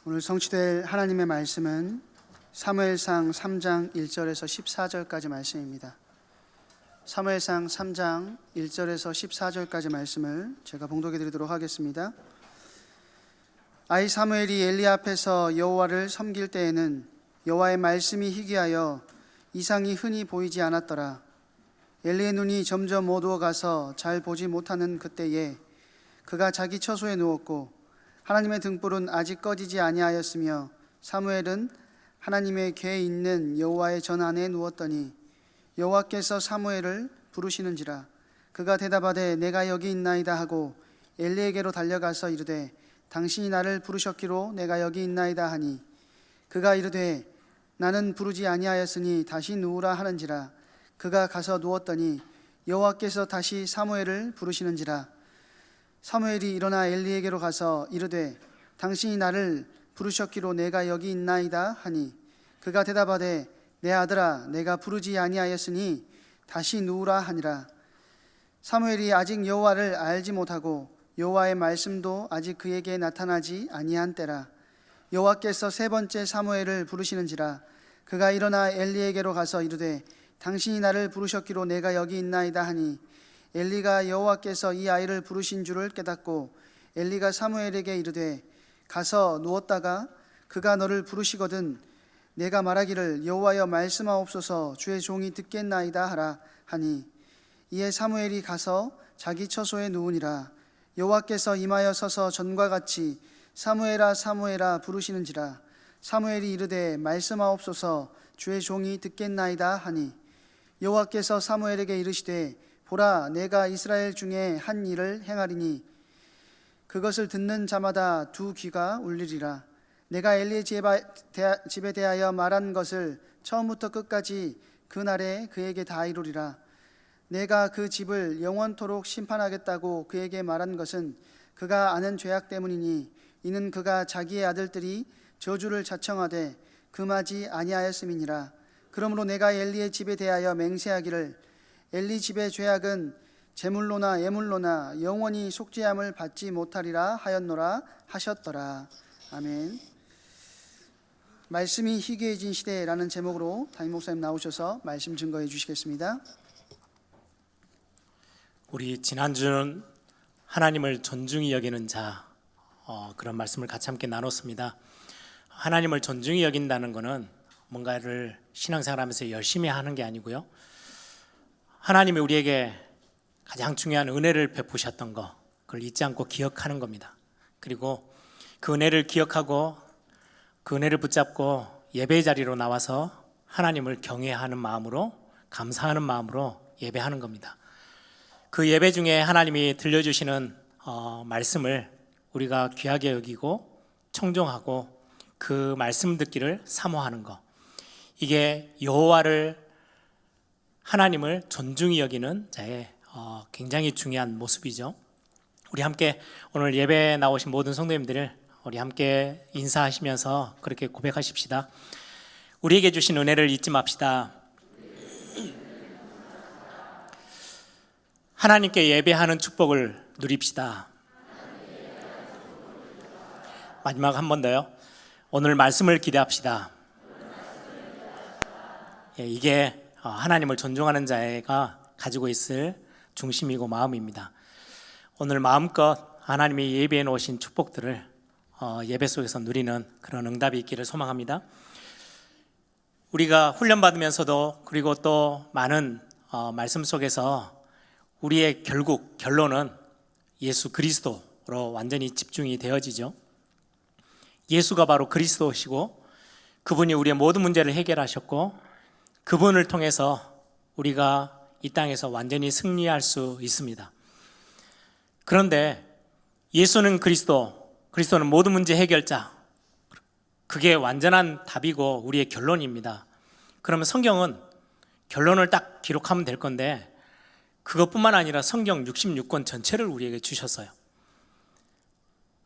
오늘 성취될 하나님의 말씀은 사무엘상 3장 1절에서 14절까지 말씀입니다. 사무엘상 3장 1절에서 14절까지 말씀을 제가 봉독해 드리도록 하겠습니다. 아이 사무엘이 엘리 앞에서 여호와를 섬길 때에는 여호와의 말씀이 희귀하여 이상이 흔히 보이지 않았더라. 엘리의 눈이 점점 어두워가서 잘 보지 못하는 그때에 그가 자기 처소에 누웠고 하나님의 등불은 아직 꺼지지 아니하였으며 사무엘은 하나님의 궤에 있는 여호와의 전 안에 누웠더니 여호와께서 사무엘을 부르시는지라. 그가 대답하되 내가 여기 있나이다 하고 엘리에게로 달려가서 이르되 당신이 나를 부르셨기로 내가 여기 있나이다 하니 그가 이르되 나는 부르지 아니하였으니 다시 누우라 하는지라. 그가 가서 누웠더니 여호와께서 다시 사무엘을 부르시는지라. 사무엘이 일어나 엘리에게로 가서 이르되 당신이 나를 부르셨기로 내가 여기 있나이다 하니 그가 대답하되 내 아들아 내가 부르지 아니하였으니 다시 누우라 하니라. 사무엘이 아직 여호와를 알지 못하고 여호와의 말씀도 아직 그에게 나타나지 아니한 때라. 여호와께서 세 번째 사무엘을 부르시는지라. 그가 일어나 엘리에게로 가서 이르되 당신이 나를 부르셨기로 내가 여기 있나이다 하니 엘리가 여호와께서 이 아이를 부르신 줄을 깨닫고 엘리가 사무엘에게 이르되 가서 누웠다가 그가 너를 부르시거든 내가 말하기를 여호와여 말씀하옵소서 주의 종이 듣겠나이다 하라 하니 이에 사무엘이 가서 자기 처소에 누우니라. 여호와께서 임하여 서서 전과 같이 사무엘아 사무엘아 부르시는지라. 사무엘이 이르되 말씀하옵소서 주의 종이 듣겠나이다 하니 여호와께서 사무엘에게 이르시되 보라 내가 이스라엘 중에 한 일을 행하리니 그것을 듣는 자마다 두 귀가 울리리라. 내가 엘리의 집에 대하여 말한 것을 처음부터 끝까지 그날에 그에게 다 이루리라. 내가 그 집을 영원토록 심판하겠다고 그에게 말한 것은 그가 아는 죄악 때문이니 이는 그가 자기의 아들들이 저주를 자청하되 금하지 아니하였음이니라. 그러므로 내가 엘리의 집에 대하여 맹세하기를 엘리 집의 죄악은 제물로나 예물로나 영원히 속죄함을 받지 못하리라 하였노라 하셨더라. 아멘. 말씀이 희귀해진 시대라는 제목으로 담임 목사님 나오셔서 말씀 증거해 주시겠습니다. 우리 지난주는 하나님을 존중히 여기는 자 그런 말씀을 같이 함께 나눴습니다. 하나님을 존중히 여긴다는 것은 뭔가를 신앙생활하면서 열심히 하는 게 아니고요. 하나님이 우리에게 가장 중요한 은혜를 베푸셨던 것, 그걸 잊지 않고 기억하는 겁니다. 그리고 그 은혜를 기억하고 그 은혜를 붙잡고 예배의 자리로 나와서 하나님을 경외하는 마음으로, 감사하는 마음으로 예배하는 겁니다. 그 예배 중에 하나님이 들려주시는 말씀을 우리가 귀하게 여기고 청종하고 그 말씀 듣기를 사모하는 것, 이게 여호와를 하나님을 존중히 여기는 자의 굉장히 중요한 모습이죠. 우리 함께 오늘 예배에 나오신 모든 성도님들을 우리 함께 인사하시면서 그렇게 고백하십시다. 우리에게 주신 은혜를 잊지 맙시다. 하나님께 예배하는 축복을 누립시다. 마지막 한 번 더요. 오늘 말씀을 기대합시다. 이게 하나님을 존중하는 자가 가지고 있을 중심이고 마음입니다. 오늘 마음껏 하나님이 예배해 놓으신 축복들을 예배 속에서 누리는 그런 응답이 있기를 소망합니다. 우리가 훈련받으면서도 그리고 또 많은 말씀 속에서 우리의 결론은 예수 그리스도로 완전히 집중이 되어지죠. 예수가 바로 그리스도시고 그분이 우리의 모든 문제를 해결하셨고 그분을 통해서 우리가 이 땅에서 완전히 승리할 수 있습니다. 그런데 예수는 그리스도는 모든 문제 해결자, 그게 완전한 답이고 우리의 결론입니다. 그러면 성경은 결론을 딱 기록하면 될 건데 그것뿐만 아니라 성경 66권 전체를 우리에게 주셨어요.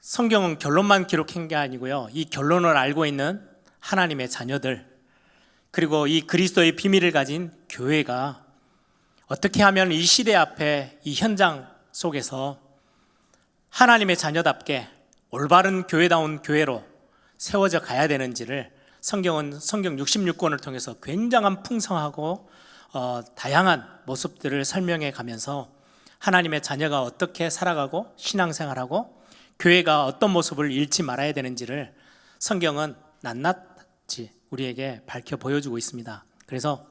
성경은 결론만 기록한 게 아니고요, 이 결론을 알고 있는 하나님의 자녀들, 그리고 이 그리스도의 비밀을 가진 교회가 어떻게 하면 이 시대 앞에 이 현장 속에서 하나님의 자녀답게 올바른 교회다운 교회로 세워져 가야 되는지를 성경은 성경 66권을 통해서 굉장한 풍성하고 다양한 모습들을 설명해 가면서 하나님의 자녀가 어떻게 살아가고 신앙생활하고 교회가 어떤 모습을 잃지 말아야 되는지를 성경은 낱낱이 우리에게 밝혀 보여주고 있습니다. 그래서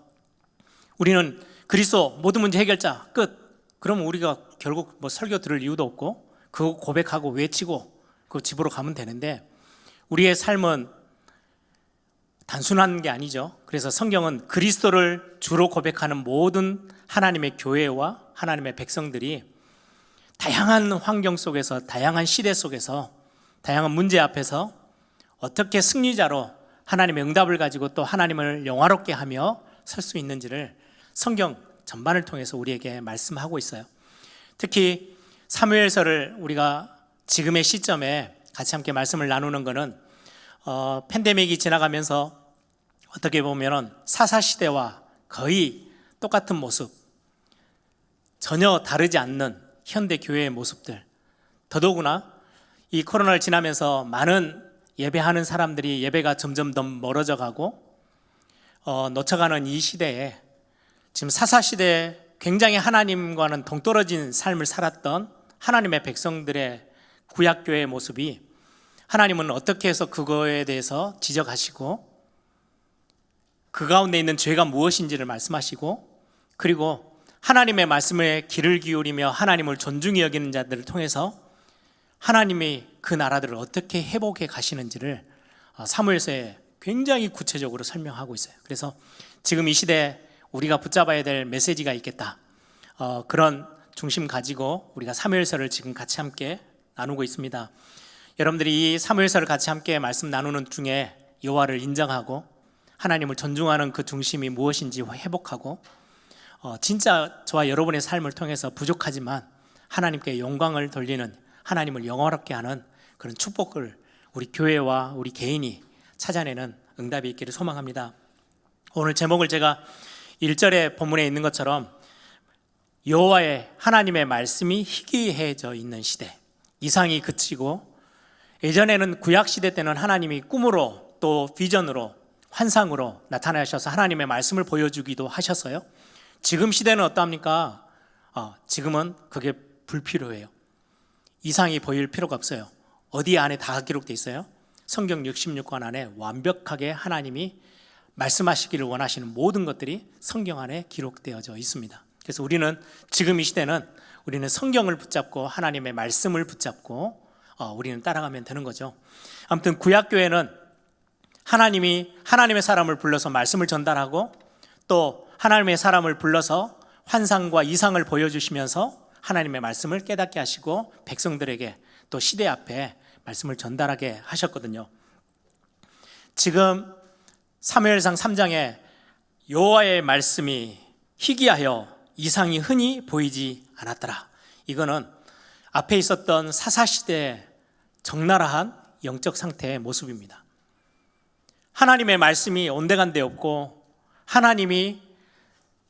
우리는 그리스도 모든 문제 해결자 끝. 그럼 우리가 결국 뭐 설교 들을 이유도 없고 그거 고백하고 외치고 그 집으로 가면 되는데 우리의 삶은 단순한 게 아니죠. 그래서 성경은 그리스도를 주로 고백하는 모든 하나님의 교회와 하나님의 백성들이 다양한 환경 속에서, 다양한 시대 속에서, 다양한 문제 앞에서 어떻게 승리자로 하나님의 응답을 가지고 또 하나님을 영화롭게 하며 설 수 있는지를 성경 전반을 통해서 우리에게 말씀하고 있어요. 특히 사무엘서를 우리가 지금의 시점에 같이 함께 말씀을 나누는 것은 팬데믹이 지나가면서 어떻게 보면 사사시대와 거의 똑같은 모습, 전혀 다르지 않는 현대 교회의 모습들, 더더구나 이 코로나를 지나면서 많은 예배하는 사람들이 예배가 점점 더 멀어져 가고 놓쳐가는 이 시대에 지금 사사시대에 굉장히 하나님과는 동떨어진 삶을 살았던 하나님의 백성들의 구약교회의 모습이 하나님은 어떻게 해서 그거에 대해서 지적하시고 그 가운데 있는 죄가 무엇인지를 말씀하시고 그리고 하나님의 말씀에 귀를 기울이며 하나님을 존중히 여기는 자들을 통해서 하나님이 그 나라들을 어떻게 회복해 가시는지를 사무엘서에 굉장히 구체적으로 설명하고 있어요. 그래서 지금 이 시대에 우리가 붙잡아야 될 메시지가 있겠다. 그런 중심 가지고 우리가 사무엘서를 지금 같이 함께 나누고 있습니다. 여러분들이 이 사무엘서를 같이 함께 말씀 나누는 중에 여호와를 인정하고 하나님을 존중하는 그 중심이 무엇인지 회복하고 진짜 저와 여러분의 삶을 통해서 부족하지만 하나님께 영광을 돌리는 하나님을 영화롭게 하는 그런 축복을 우리 교회와 우리 개인이 찾아내는 응답이 있기를 소망합니다. 오늘 제목을 제가 1절의 본문에 있는 것처럼 여호와의 하나님의 말씀이 희귀해져 있는 시대, 이상이 그치고 예전에는 구약시대 때는 하나님이 꿈으로 또 비전으로 환상으로 나타나셔서 하나님의 말씀을 보여주기도 하셨어요. 지금 시대는 어떠합니까? 지금은 그게 불필요해요. 이상이 보일 필요가 없어요. 어디 안에 다 기록되어 있어요? 성경 66권 안에 완벽하게 하나님이 말씀하시기를 원하시는 모든 것들이 성경 안에 기록되어져 있습니다. 그래서 우리는 지금 이 시대는 우리는 성경을 붙잡고 하나님의 말씀을 붙잡고 우리는 따라가면 되는 거죠. 아무튼 구약교회는 하나님이 하나님의 사람을 불러서 말씀을 전달하고 또 하나님의 사람을 불러서 환상과 이상을 보여주시면서 하나님의 말씀을 깨닫게 하시고 백성들에게 또 시대 앞에 말씀을 전달하게 하셨거든요. 지금 사무엘상 3장에 여호와의 말씀이 희귀하여 이상이 흔히 보이지 않았더라. 이거는 앞에 있었던 사사시대의 적나라한 영적 상태의 모습입니다. 하나님의 말씀이 온데간데 없고 하나님이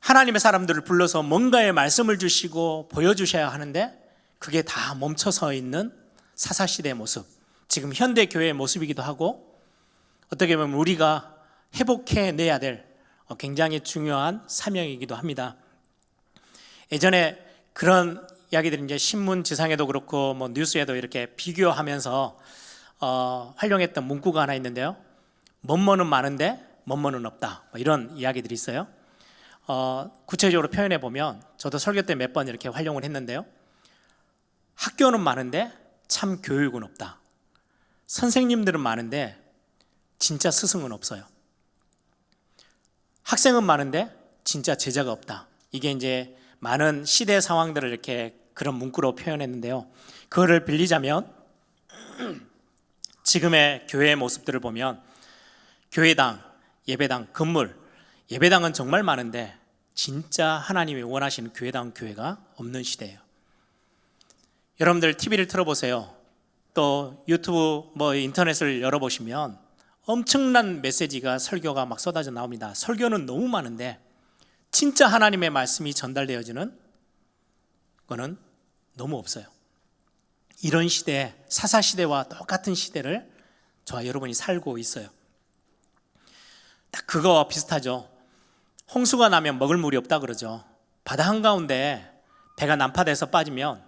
하나님의 사람들을 불러서 뭔가의 말씀을 주시고 보여주셔야 하는데 그게 다 멈춰서 있는 사사시대의 모습, 지금 현대 교회의 모습이기도 하고 어떻게 보면 우리가 회복해내야 될 굉장히 중요한 사명이기도 합니다. 예전에 그런 이야기들이 이제 신문 지상에도 그렇고 뭐 뉴스에도 이렇게 비교하면서 활용했던 문구가 하나 있는데요. 뭐뭐는 많은데 뭐뭐는 없다, 이런 이야기들이 있어요. 구체적으로 표현해 보면 저도 설교 때 몇 번 이렇게 활용을 했는데요. 학교는 많은데 참 교육은 없다. 선생님들은 많은데 진짜 스승은 없어요. 학생은 많은데 진짜 제자가 없다. 이게 이제 많은 시대 상황들을 이렇게 그런 문구로 표현했는데요. 그거를 빌리자면 지금의 교회의 모습들을 보면 교회당, 예배당, 건물, 예배당은 정말 많은데 진짜 하나님이 원하시는 교회다운 교회가 없는 시대예요. 여러분들 TV를 틀어보세요. 또 유튜브 인터넷을 열어보시면 엄청난 메시지가 설교가 막 쏟아져 나옵니다. 설교는 너무 많은데 진짜 하나님의 말씀이 전달되어지는 거는 너무 없어요. 이런 시대, 사사시대와 똑같은 시대를 저와 여러분이 살고 있어요. 딱 그거와 비슷하죠. 홍수가 나면 먹을 물이 없다 그러죠. 바다 한가운데 배가 난파돼서 빠지면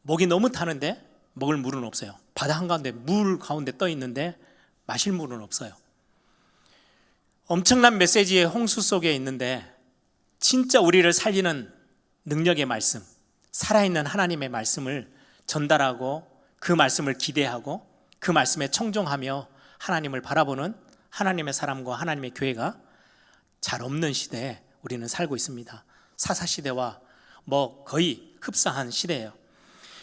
목이 너무 타는데 먹을 물은 없어요. 바다 한가운데 물 가운데 떠 있는데 마실 물은 없어요. 엄청난 메시지의 홍수 속에 있는데 진짜 우리를 살리는 능력의 말씀, 살아있는 하나님의 말씀을 전달하고 그 말씀을 기대하고 그 말씀에 청종하며 하나님을 바라보는 하나님의 사람과 하나님의 교회가 잘 없는 시대에 우리는 살고 있습니다. 사사시대와 거의 흡사한 시대예요.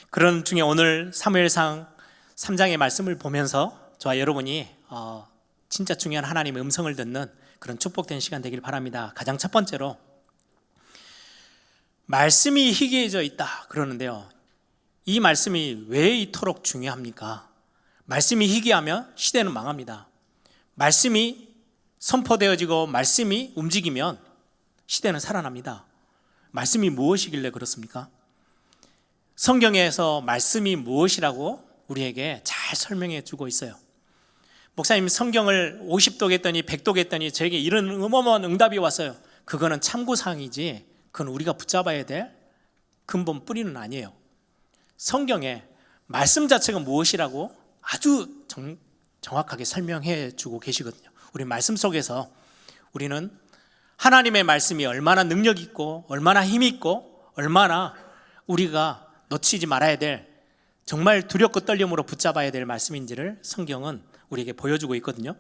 그런 중에 오늘 사무엘상 3장의 말씀을 보면서 저와 여러분이 진짜 중요한 하나님의 음성을 듣는 그런 축복된 시간 되길 바랍니다. 가장 첫 번째로 말씀이 희귀해져 있다 그러는데요. 이 말씀이 왜 이토록 중요합니까? 말씀이 희귀하면 시대는 망합니다. 말씀이 선포되어지고 말씀이 움직이면 시대는 살아납니다. 말씀이 무엇이길래 그렇습니까? 성경에서 말씀이 무엇이라고 우리에게 잘 설명해 주고 있어요. 목사님 성경을 50독 했더니 100독 했더니 저에게 이런 어마어마한 응답이 왔어요. 그거는 참고사항이지 그건 우리가 붙잡아야 될 근본 뿌리는 아니에요. 성경에 말씀 자체가 무엇이라고 아주 정확하게 설명해 주고 계시거든요. 우리 말씀 속에서 우리는 하나님의 말씀이 얼마나 능력 있고 얼마나 힘 있고 얼마나 우리가 놓치지 말아야 될 정말 두렵고 떨림으로 붙잡아야 될 말씀인지를 성경은 우리에게 보여주고 있거든요.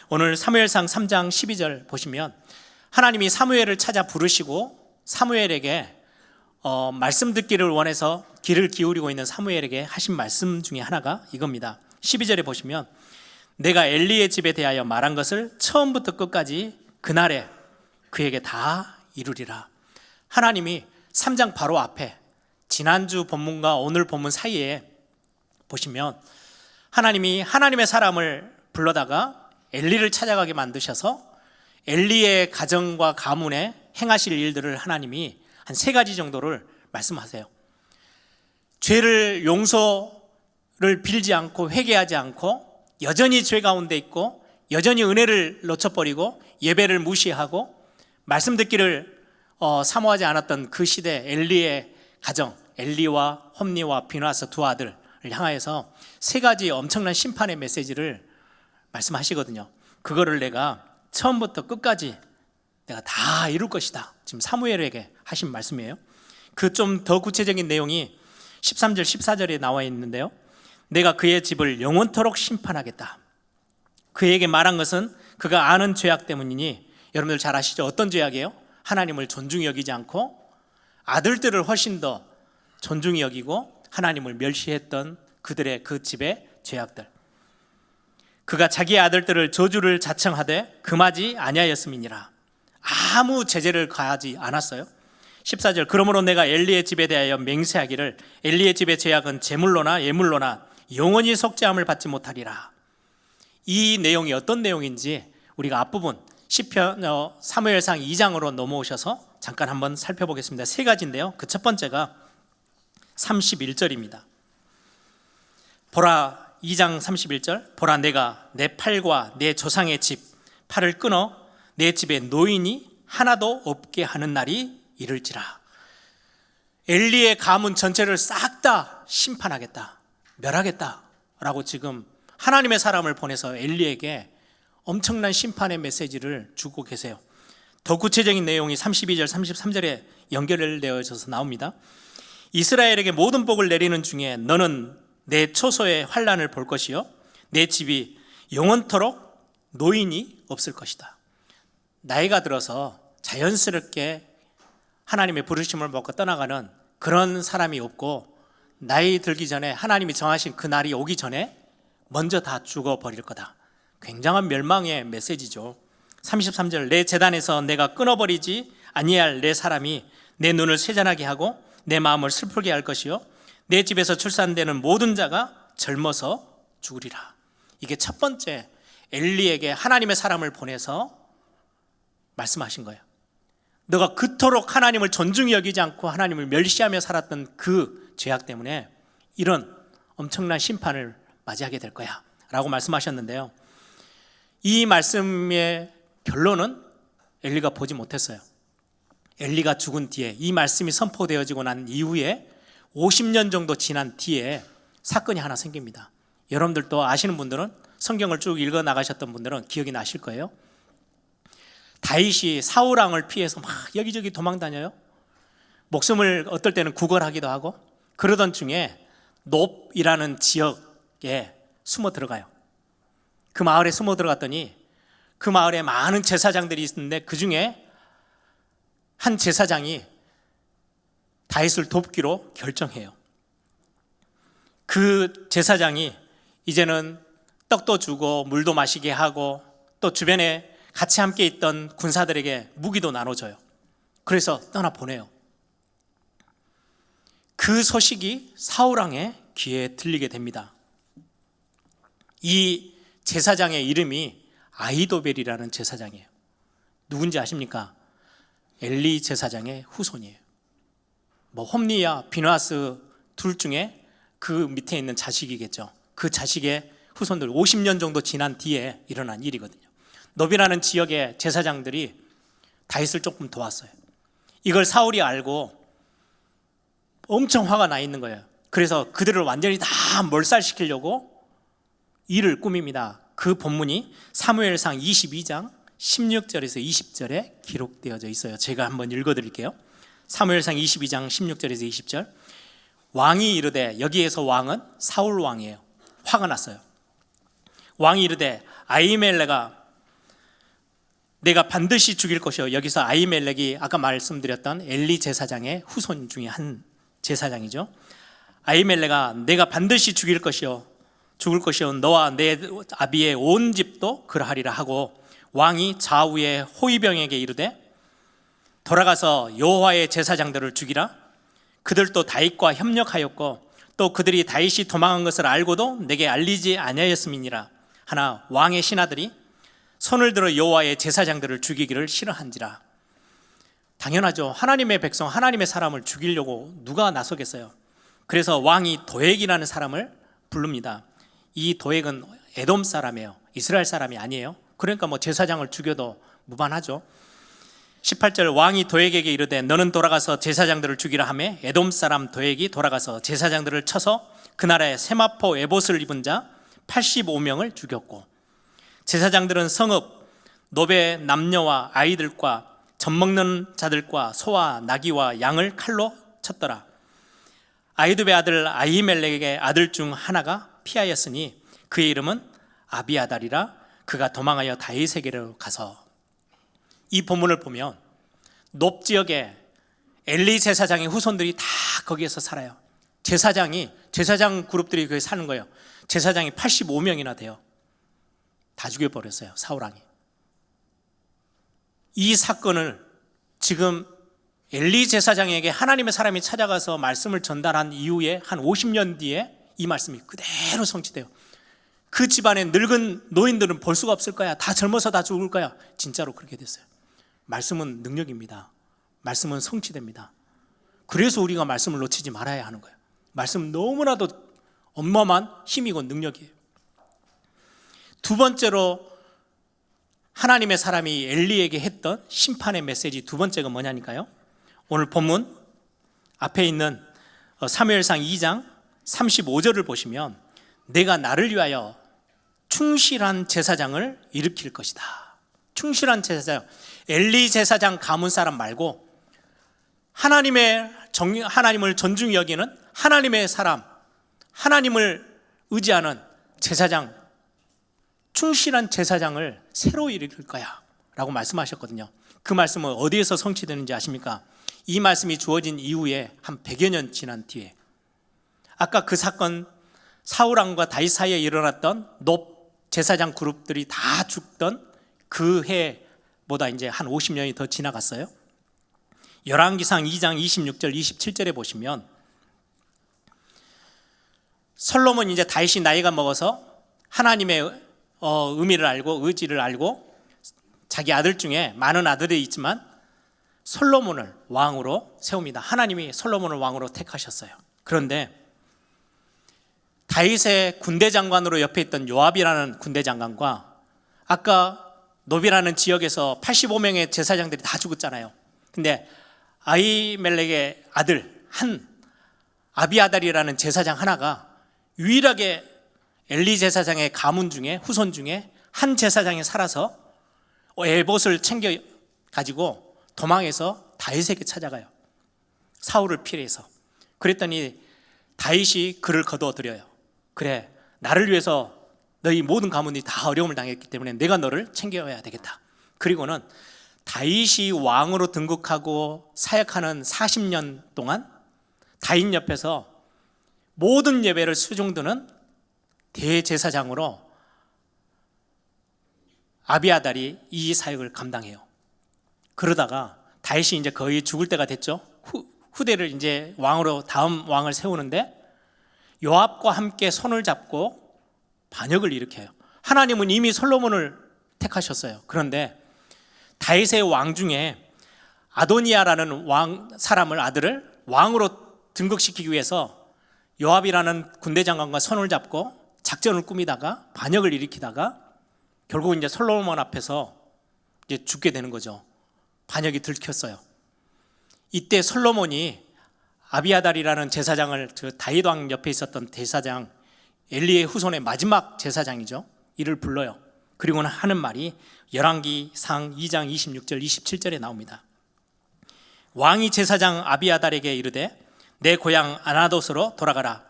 오늘 사무엘상 3장 12절 보시면 하나님이 사무엘을 찾아 부르시고 사무엘에게 말씀 듣기를 원해서 귀를 기울이고 있는 사무엘에게 하신 말씀 중에 하나가 이겁니다. 12절에 보시면 내가 엘리의 집에 대하여 말한 것을 처음부터 끝까지 그날에 그에게 다 이루리라. 하나님이 3장 바로 앞에 지난주 본문과 오늘 본문 사이에 보시면 하나님이 하나님의 사람을 불러다가 엘리를 찾아가게 만드셔서 엘리의 가정과 가문에 행하실 일들을 하나님이 한 3가지 정도를 말씀하세요. 죄를 용서를 빌지 않고 회개하지 않고 여전히 죄 가운데 있고 여전히 은혜를 놓쳐버리고 예배를 무시하고 말씀 듣기를 사모하지 않았던 그 시대 엘리의 가정, 엘리와 홈니와 비나스 두 아들을 향하여서 3가지 엄청난 심판의 메시지를 말씀하시거든요. 그거를 내가 처음부터 끝까지 내가 다 이룰 것이다. 지금 사무엘에게 하신 말씀이에요. 그 좀 더 구체적인 내용이 13절 14절에 나와 있는데요. 내가 그의 집을 영원토록 심판하겠다. 그에게 말한 것은 그가 아는 죄악 때문이니 여러분들 잘 아시죠? 어떤 죄악이에요? 하나님을 존중히 여기지 않고 아들들을 훨씬 더 존중히 여기고 하나님을 멸시했던 그들의 그 집의 죄악들. 그가 자기의 아들들을 저주를 자청하되 금하지 아니하였음이니라. 아무 제재를 가하지 않았어요. 14절 그러므로 내가 엘리의 집에 대하여 맹세하기를 엘리의 집의 죄악은 제물로나 예물로나 영원히 속죄함을 받지 못하리라. 이 내용이 어떤 내용인지 우리가 앞부분 시편 사무엘상 2장으로 넘어오셔서 잠깐 한번 살펴보겠습니다. 3가지인데요. 그 첫 번째가 31절입니다. 보라 2장 31절 보라 내가 내 팔과 내 조상의 집 팔을 끊어 내 집에 노인이 하나도 없게 하는 날이 이를지라. 엘리의 가문 전체를 싹 다 심판하겠다, 멸하겠다 라고 지금 하나님의 사람을 보내서 엘리에게 엄청난 심판의 메시지를 주고 계세요. 더 구체적인 내용이 32절 33절에 연결되어져서 나옵니다. 이스라엘에게 모든 복을 내리는 중에 너는 내 초소의 환난을 볼 것이요 내 집이 영원토록 노인이 없을 것이다. 나이가 들어서 자연스럽게 하나님의 부르심을 받고 떠나가는 그런 사람이 없고 나이 들기 전에 하나님이 정하신 그 날이 오기 전에 먼저 다 죽어버릴 거다. 굉장한 멸망의 메시지죠. 33절 내 제단에서 내가 끊어버리지 아니할 내 사람이 내 눈을 세잔하게 하고 내 마음을 슬프게 할 것이요 내 집에서 출산되는 모든 자가 젊어서 죽으리라. 이게 첫 번째 엘리에게 하나님의 사람을 보내서 말씀하신 거예요. 너가 그토록 하나님을 존중히 여기지 않고 하나님을 멸시하며 살았던 그 죄악 때문에 이런 엄청난 심판을 맞이하게 될 거야 라고 말씀하셨는데요, 이 말씀의 결론은 엘리가 보지 못했어요. 엘리가 죽은 뒤에, 이 말씀이 선포되어지고 난 이후에 50년 정도 지난 뒤에 사건이 하나 생깁니다. 여러분들도 아시는 분들은, 성경을 쭉 읽어 나가셨던 분들은 기억이 나실 거예요. 다윗이 사울 왕을 피해서 막 여기저기 도망다녀요. 목숨을 어떨 때는 구걸하기도 하고, 그러던 중에 놉이라는 지역에 숨어 들어가요. 그 마을에 숨어 들어갔더니 그 마을에 많은 제사장들이 있는데 그 중에 한 제사장이 다윗을 돕기로 결정해요. 그 제사장이 이제는 떡도 주고 물도 마시게 하고, 또 주변에 같이 함께 있던 군사들에게 무기도 나눠줘요. 그래서 떠나보내요. 그 소식이 사울 왕의 귀에 들리게 됩니다. 이 제사장의 이름이 아히도벨이라는 제사장이에요. 누군지 아십니까? 엘리 제사장의 후손이에요. 홈리와 비느하스 둘 중에 그 밑에 있는 자식이겠죠. 그 자식의 후손들, 50년 정도 지난 뒤에 일어난 일이거든요. 놉이라는 지역의 제사장들이 다윗을 조금 도왔어요. 이걸 사울이 알고 엄청 화가 나 있는 거예요. 그래서 그들을 완전히 다 몰살시키려고 일을 꾸밉니다. 그 본문이 사무엘상 22장 16절에서 20절에 기록되어져 있어요. 제가 한번 읽어드릴게요. 사무엘상 22장 16절에서 20절. 왕이 이르되, 여기에서 왕은 사울 왕이에요. 화가 났어요. 왕이 이르되, 아히멜렉아, 내가 반드시 죽일 것이요. 여기서 아히멜렉이 아까 말씀드렸던 엘리 제사장의 후손 중에 한 제사장이죠. 아히멜렉아, 내가 반드시 죽을 것이요 너와 내 아비의 온 집도 그러하리라 하고, 왕이 좌우의 호위병에게 이르되, 돌아가서 여호와의 제사장들을 죽이라. 그들도 다윗과 협력하였고 또 그들이 다윗이 도망한 것을 알고도 내게 알리지 아니하였음이니라. 하나 왕의 신하들이 손을 들어 여호와의 제사장들을 죽이기를 싫어한지라. 당연하죠. 하나님의 백성, 하나님의 사람을 죽이려고 누가 나서겠어요. 그래서 왕이 도액이라는 사람을 부릅니다. 이 도액은 에돔 사람이에요. 이스라엘 사람이 아니에요. 그러니까 제사장을 죽여도 무방하죠. 18절, 왕이 도액에게 이르되, 너는 돌아가서 제사장들을 죽이라 하며 에돔 사람 도액이 돌아가서 제사장들을 쳐서 그 나라에 세마포 에봇을 입은 자 85명을 죽였고, 제사장들은 성읍 놉의 남녀와 아이들과 젖먹는 자들과 소와 나귀와 양을 칼로 쳤더라. 아히두베 아들 아히멜렉의 아들 중 하나가 피하였으니 그의 이름은 아비아달이라. 그가 도망하여 다윗에게로 가서. 이 본문을 보면 놉 지역에 엘리 제사장의 후손들이 다 거기에서 살아요. 제사장 그룹들이 거기 사는 거예요. 제사장이 85명이나 돼요. 다 죽여버렸어요, 사울왕이. 이 사건을 지금 엘리 제사장에게 하나님의 사람이 찾아가서 말씀을 전달한 이후에 한 50년 뒤에 이 말씀이 그대로 성취돼요. 그 집안의 늙은 노인들은 볼 수가 없을 거야. 다 젊어서 다 죽을 거야. 진짜로 그렇게 됐어요. 말씀은 능력입니다. 말씀은 성취됩니다. 그래서 우리가 말씀을 놓치지 말아야 하는 거예요. 말씀은 너무나도 어마어마한 힘이고 능력이에요. 두 번째로 하나님의 사람이 엘리에게 했던 심판의 메시지, 두 번째가 뭐냐니까요. 오늘 본문 앞에 있는 사무엘상 2장 35절을 보시면, 내가 나를 위하여 충실한 제사장을 일으킬 것이다. 충실한 제사장, 엘리 제사장 가문 사람 말고 하나님을 존중히 여기는 하나님의 사람, 하나님을 의지하는 제사장, 충실한 제사장을 새로 일으킬 거야 라고 말씀하셨거든요. 그 말씀은 어디에서 성취되는지 아십니까? 이 말씀이 주어진 이후에 한 100여 년 지난 뒤에, 아까 그 사건 사울왕과 다윗 사이에 일어났던 놉 제사장 그룹들이 다 죽던 그 해보다 이제 한 50년이 더 지나갔어요. 열왕기상 2장 26절 27절에 보시면, 솔로몬이 이제 다윗이 나이가 먹어서 하나님의 의미를 알고 의지를 알고 자기 아들 중에 많은 아들이 있지만 솔로몬을 왕으로 세웁니다. 하나님이 솔로몬을 왕으로 택하셨어요. 그런데 다윗의 군대 장관으로 옆에 있던 요압이라는 군대 장관과 아까 노비라는 지역에서 85명의 제사장들이 다 죽었잖아요. 근데 아히멜렉의 아들 한 아비아달이라는 제사장 하나가 유일하게 엘리 제사장의 가문 중에 후손 중에 한 제사장이 살아서 에봇을 챙겨 가지고 도망해서 다윗에게 찾아가요. 사울을 피해서. 그랬더니 다윗이 그를 거두어들여요. 그래, 나를 위해서 너희 모든 가문이 다 어려움을 당했기 때문에 내가 너를 챙겨야 되겠다. 그리고는 다윗이 왕으로 등극하고 사역하는 40년 동안 다윗 옆에서 모든 예배를 수종드는 대제사장으로 아비아달이 이 사역을 감당해요. 그러다가 다윗이 이제 거의 죽을 때가 됐죠. 후대를 이제 왕으로 다음 왕을 세우는데 요압과 함께 손을 잡고 반역을 일으켜요. 하나님은 이미 솔로몬을 택하셨어요. 그런데 다윗의 왕 중에 아도니아라는 아들을 왕으로 등극시키기 위해서 요압이라는 군대 장관과 손을 잡고 작전을 꾸미다가 반역을 일으키다가 결국 이제 솔로몬 앞에서 이제 죽게 되는 거죠. 반역이 들켰어요. 이때 솔로몬이 아비아달이라는 제사장을, 다윗 왕 옆에 있었던 제사장 엘리의 후손의 마지막 제사장이죠. 이를 불러요. 그리고는 하는 말이 열왕기상 2장 26절 27절에 나옵니다. 왕이 제사장 아비아달에게 이르되 내 고향 아나돗으로 돌아가라.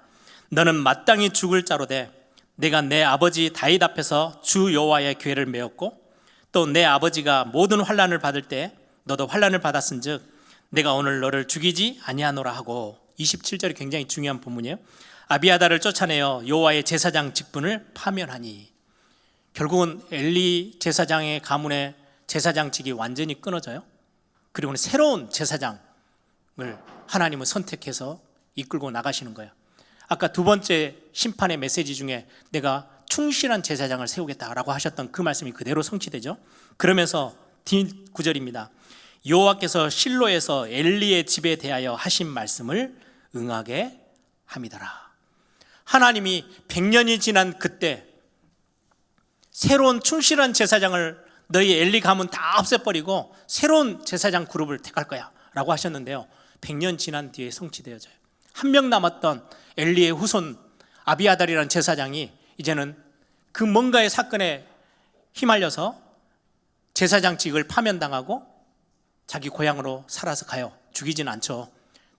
너는 마땅히 죽을 자로되 내가 내 아버지 다윗 앞에서 주 여호와의 궤를 메었고 또 내 아버지가 모든 환난을 받을 때 너도 환난을 받았은즉 내가 오늘 너를 죽이지 아니하노라 하고 27절이 굉장히 중요한 본문이에요. 아비아달을 쫓아내어 여호와의 제사장 직분을 파면하니 결국은 엘리 제사장의 가문의 제사장직이 완전히 끊어져요. 그리고는 새로운 제사장을 하나님은 선택해서 이끌고 나가시는 거예요. 아까 두 번째 심판의 메시지 중에 내가 충실한 제사장을 세우겠다라고 하셨던 그 말씀이 그대로 성취되죠. 그러면서 뒷구절입니다. 여호와께서 실로에서 엘리의 집에 대하여 하신 말씀을 응하게 함이더라. 하나님이 100년이 지난 그때 새로운 충실한 제사장을 너희 엘리 가문 다 없애버리고 새로운 제사장 그룹을 택할 거야 라고 하셨는데요, 100년 지난 뒤에 성취되어져요. 한 명 남았던 엘리의 후손 아비아달이라는 제사장이 이제는 그 뭔가의 사건에 휘말려서 제사장직을 파면당하고 자기 고향으로 살아서 가요. 죽이진 않죠.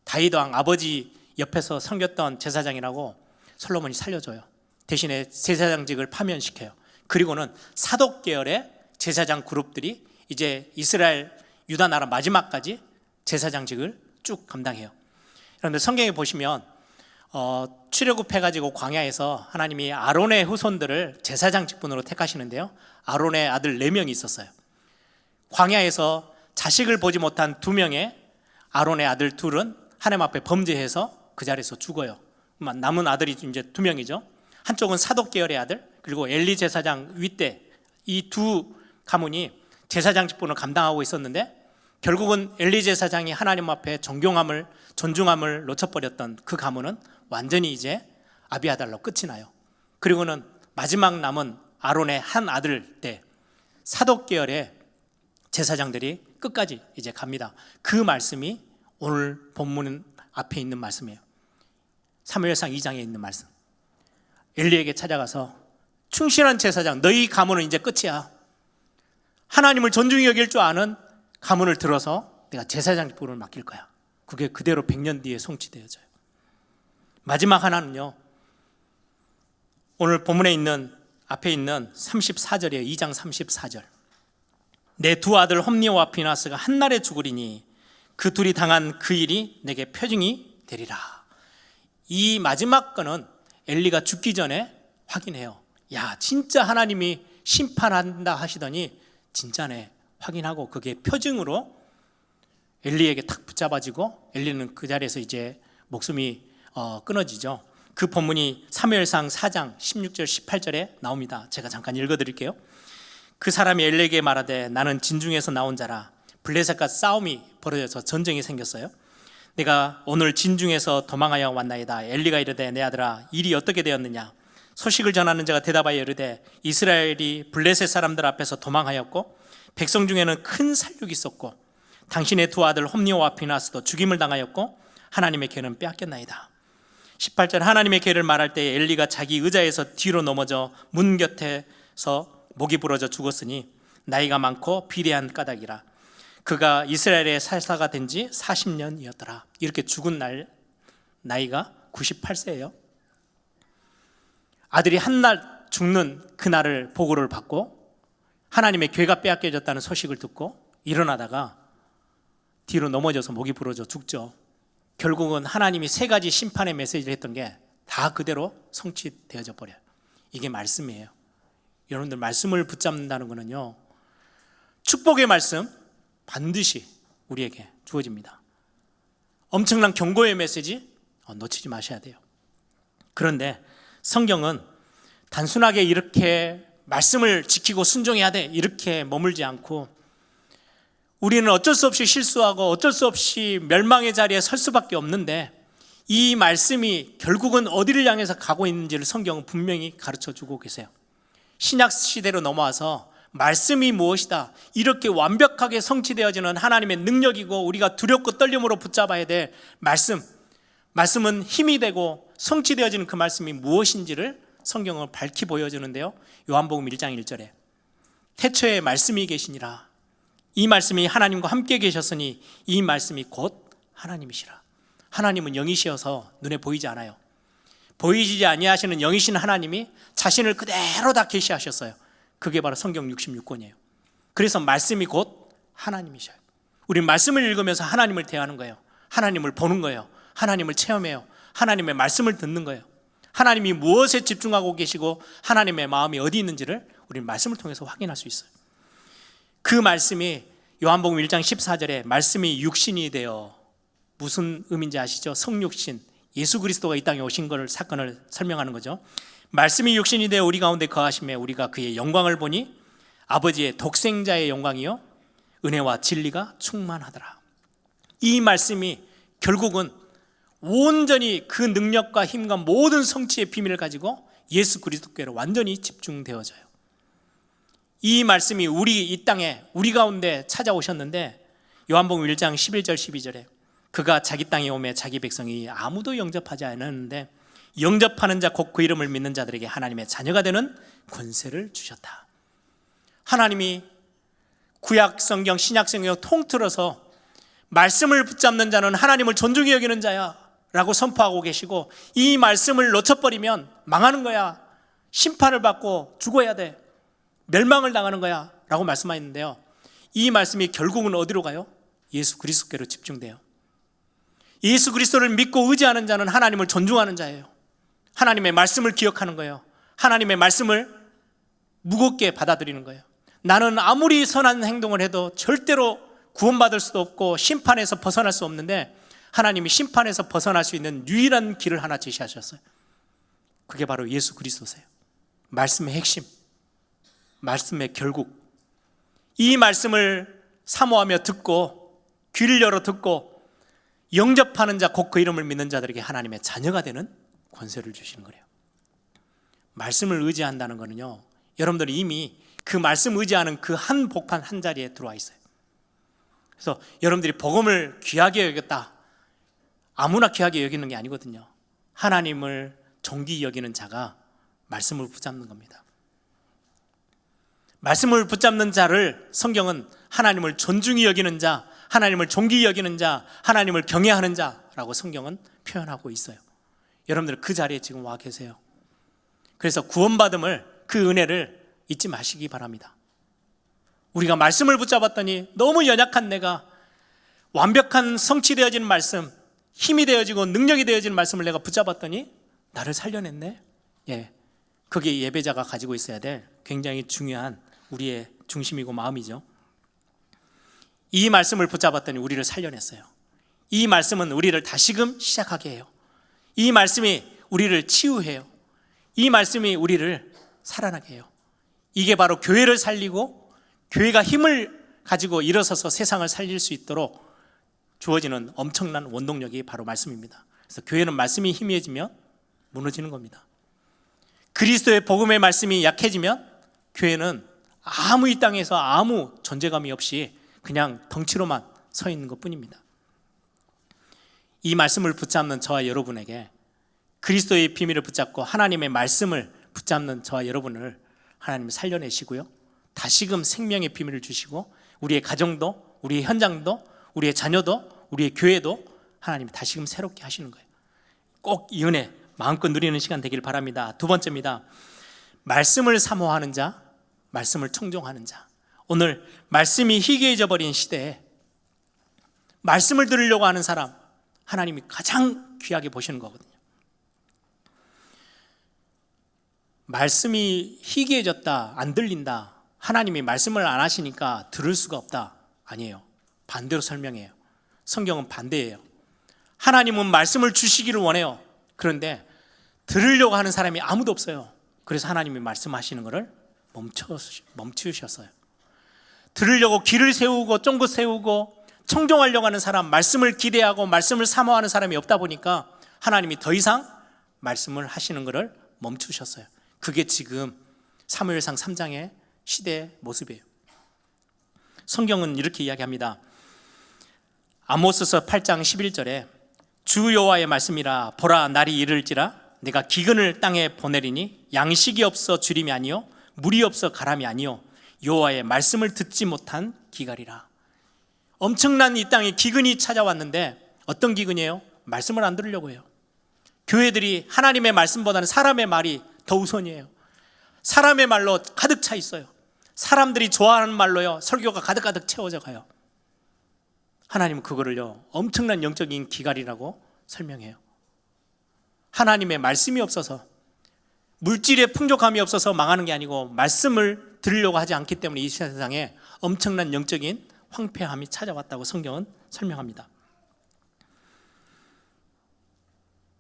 다윗 왕 아버지 옆에서 섬겼던 제사장이라고 솔로몬이 살려줘요. 대신에 제사장직을 파면시켜요. 그리고는 사독 계열의 제사장 그룹들이 이제 이스라엘 유다 나라 마지막까지 제사장직을 쭉 감당해요. 그런데 성경에 보시면 출애굽해가지고 광야에서 하나님이 아론의 후손들을 제사장 직분으로 택하시는데요, 아론의 아들 4명이 있었어요. 광야에서 자식을 보지 못한 2명의 아론의 아들 둘은 하나님 앞에 범죄해서 그 자리에서 죽어요. 남은 아들이 이제 2명이죠. 한쪽은 사독 계열의 아들, 그리고 엘리 제사장 윗대, 이 두 가문이 제사장 직분을 감당하고 있었는데 결국은 엘리 제사장이 하나님 앞에 존중함을 놓쳐버렸던 그 가문은 완전히 이제 아비아달로 끝이 나요. 그리고는 마지막 남은 아론의 한 아들 때 사독 계열의 제사장들이 끝까지 이제 갑니다. 그 말씀이 오늘 본문 앞에 있는 말씀이에요. 사무엘상 2장에 있는 말씀. 엘리에게 찾아가서 충실한 제사장, 너희 가문은 이제 끝이야. 하나님을 존중히 여길 줄 아는 가문을 들어서 내가 제사장 직분을 맡길 거야. 그게 그대로 100년 뒤에 성취되어져요. 마지막 하나는요, 오늘 본문에 있는 앞에 있는 34절이에요. 2장 34절. 내 두 아들 홈니와 비나스가 한날에 죽으리니 그 둘이 당한 그 일이 내게 표징이 되리라. 이 마지막 거는 엘리가 죽기 전에 확인해요. 야, 진짜 하나님이 심판한다 하시더니 진짜네 확인하고 그게 표징으로 엘리에게 탁 붙잡아지고 엘리는 그 자리에서 이제 목숨이 끊어지죠. 그 본문이 사무엘상 4장 16절 18절에 나옵니다. 제가 잠깐 읽어드릴게요. 그 사람이 엘리에게 말하되 나는 진중에서 나온 자라 블레셋과 싸움이 벌어져서 전쟁이 생겼어요. 내가 오늘 진중에서 도망하여 왔나이다. 엘리가 이르되 내 아들아 일이 어떻게 되었느냐. 소식을 전하는 자가 대답하여 이르되 이스라엘이 블레셋 사람들 앞에서 도망하였고 백성 중에는 큰 살육이 있었고 당신의 두 아들 홈니와 비나스도 죽임을 당하였고 하나님의 괴는 빼앗겼나이다. 18절 하나님의 괴를 말할 때 엘리가 자기 의자에서 뒤로 넘어져 문 곁에서 목이 부러져 죽었으니 나이가 많고 비대한 까닭이라. 그가 이스라엘의 살사가 된 지 40년이었더라. 이렇게 죽은 나이가 98세예요. 아들이 한 날 죽는 그날을 보고를 받고 하나님의 괴가 빼앗겨졌다는 소식을 듣고 일어나다가 뒤로 넘어져서 목이 부러져 죽죠. 결국은 하나님이 세 가지 심판의 메시지를 했던 게 다 그대로 성취되어져 버려요. 이게 말씀이에요. 여러분들 말씀을 붙잡는다는 거는요, 축복의 말씀 반드시 우리에게 주어집니다. 엄청난 경고의 메시지 놓치지 마셔야 돼요. 그런데 성경은 단순하게 이렇게 말씀을 지키고 순종해야 돼 이렇게 머물지 않고 우리는 어쩔 수 없이 실수하고 어쩔 수 없이 멸망의 자리에 설 수밖에 없는데 이 말씀이 결국은 어디를 향해서 가고 있는지를 성경은 분명히 가르쳐주고 계세요. 신약 시대로 넘어와서 말씀이 무엇이다 이렇게 완벽하게 성취되어지는 하나님의 능력이고 우리가 두렵고 떨림으로 붙잡아야 될 말씀은 힘이 되고 성취되어지는 그 말씀이 무엇인지를 성경은 밝히 보여주는데요. 요한복음 1장 1절에 태초에 말씀이 계시니라. 이 말씀이 하나님과 함께 계셨으니 이 말씀이 곧 하나님이시라. 하나님은 영이시어서 눈에 보이지 않아요. 보이지 아니하시는 영이신 하나님이 자신을 그대로 다 계시하셨어요. 그게 바로 성경 66권이에요. 그래서 말씀이 곧 하나님이셔요. 우리 말씀을 읽으면서 하나님을 대하는 거예요. 하나님을 보는 거예요. 하나님을 체험해요. 하나님의 말씀을 듣는 거예요. 하나님이 무엇에 집중하고 계시고 하나님의 마음이 어디 있는지를 우리 말씀을 통해서 확인할 수 있어요. 그 말씀이 요한복음 1장 14절에 말씀이 육신이 되어 무슨 의미인지 아시죠? 성육신, 예수 그리스도가 이 땅에 오신 사건을 설명하는 거죠. 말씀이 육신이 되어 우리 가운데 거하심에 우리가 그의 영광을 보니 아버지의 독생자의 영광이요 은혜와 진리가 충만하더라. 이 말씀이 결국은 온전히 그 능력과 힘과 모든 성취의 비밀을 가지고 예수 그리스도께로 완전히 집중되어져요. 이 말씀이 이 땅에 우리 가운데 찾아오셨는데 요한복음 1장 11절 12절에 그가 자기 땅에 오매 자기 백성이 아무도 영접하지 않았는데 영접하는 자 곧 그 이름을 믿는 자들에게 하나님의 자녀가 되는 권세를 주셨다. 하나님이 구약 성경 신약 성경 통틀어서 말씀을 붙잡는 자는 하나님을 존중히 여기는 자야 라고 선포하고 계시고 이 말씀을 놓쳐버리면 망하는 거야. 심판을 받고 죽어야 돼. 멸망을 당하는 거야 라고 말씀하셨는데요. 이 말씀이 결국은 어디로 가요? 예수 그리스도께로 집중돼요. 예수 그리스도를 믿고 의지하는 자는 하나님을 존중하는 자예요. 하나님의 말씀을 기억하는 거예요. 하나님의 말씀을 무겁게 받아들이는 거예요. 나는 아무리 선한 행동을 해도 절대로 구원받을 수도 없고 심판에서 벗어날 수 없는데 하나님이 심판에서 벗어날 수 있는 유일한 길을 하나 제시하셨어요. 그게 바로 예수 그리스도세요. 말씀의 핵심, 말씀의 결국. 이 말씀을 사모하며 듣고 귀를 열어 듣고 영접하는 자 곧 그 이름을 믿는 자들에게 하나님의 자녀가 되는 권세를 주시는 거래요. 말씀을 의지한다는 거는요, 여러분들이 이미 그 말씀 의지하는 그 한 복판 한 자리에 들어와 있어요. 그래서 여러분들이 복음을 귀하게 여겼다, 아무나 귀하게 여기는 게 아니거든요. 하나님을 존귀히 여기는 자가 말씀을 붙잡는 겁니다. 말씀을 붙잡는 자를 성경은 하나님을 존중히 여기는 자, 하나님을 존귀히 여기는 자, 하나님을 경외하는 자라고 성경은 표현하고 있어요. 여러분들 그 자리에 지금 와 계세요. 그래서 구원받음을, 그 은혜를 잊지 마시기 바랍니다. 우리가 말씀을 붙잡았더니 너무 연약한 내가 완벽한 성취되어지는 말씀, 힘이 되어지고 능력이 되어지는 말씀을 내가 붙잡았더니 나를 살려냈네. 그게 예배자가 가지고 있어야 될 굉장히 중요한 우리의 중심이고 마음이죠. 이 말씀을 붙잡았더니 우리를 살려냈어요. 이 말씀은 우리를 다시금 시작하게 해요. 이 말씀이 우리를 치유해요. 이 말씀이 우리를 살아나게 해요. 이게 바로 교회를 살리고 교회가 힘을 가지고 일어서서 세상을 살릴 수 있도록 주어지는 엄청난 원동력이 바로 말씀입니다. 그래서 교회는 말씀이 희미해지면 무너지는 겁니다. 그리스도의 복음의 말씀이 약해지면 교회는 아무 이 땅에서 아무 존재감이 없이 그냥 덩치로만 서 있는 것뿐입니다. 이 말씀을 붙잡는 저와 여러분에게, 그리스도의 비밀을 붙잡고 하나님의 말씀을 붙잡는 저와 여러분을 하나님이 살려내시고요, 다시금 생명의 비밀을 주시고 우리의 가정도, 우리의 현장도, 우리의 자녀도, 우리의 교회도 하나님이 다시금 새롭게 하시는 거예요. 꼭 이 은혜 마음껏 누리는 시간 되길 바랍니다. 두 번째입니다. 말씀을 사모하는 자, 말씀을 청종하는 자. 오늘 말씀이 희귀해져 버린 시대에 말씀을 들으려고 하는 사람, 하나님이 가장 귀하게 보시는 거거든요. 말씀이 희귀해졌다, 안 들린다, 하나님이 말씀을 안 하시니까 들을 수가 없다, 아니에요. 반대로 설명해요. 성경은 반대예요. 하나님은 말씀을 주시기를 원해요. 그런데 들으려고 하는 사람이 아무도 없어요. 그래서 하나님이 말씀하시는 것을 멈추셨어요. 들으려고 귀를 세우고 쫑긋 세우고 청종하려고 하는 사람, 말씀을 기대하고 말씀을 사모하는 사람이 없다 보니까 하나님이 더 이상 말씀을 하시는 것을 멈추셨어요. 그게 지금 사무엘상 3장의 시대의 모습이에요. 성경은 이렇게 이야기합니다. 아모스서 8장 11절에 주 여호와의 말씀이라, 보라 날이 이를지라 내가 기근을 땅에 보내리니 양식이 없어 주림이 아니요 물이 없어 가람이 아니요 여호와의 말씀을 듣지 못한 기갈이라. 엄청난 이 땅에 기근이 찾아왔는데 어떤 기근이에요? 말씀을 안 들으려고 해요. 교회들이 하나님의 말씀보다는 사람의 말이 더 우선이에요. 사람의 말로 가득 차 있어요. 사람들이 좋아하는 말로요, 설교가 가득가득 채워져 가요. 하나님은 그거를요, 엄청난 영적인 기갈이라고 설명해요. 하나님의 말씀이 없어서, 물질의 풍족함이 없어서 망하는 게 아니고 말씀을 들으려고 하지 않기 때문에 이 세상에 엄청난 영적인 황폐함이 찾아왔다고 성경은 설명합니다.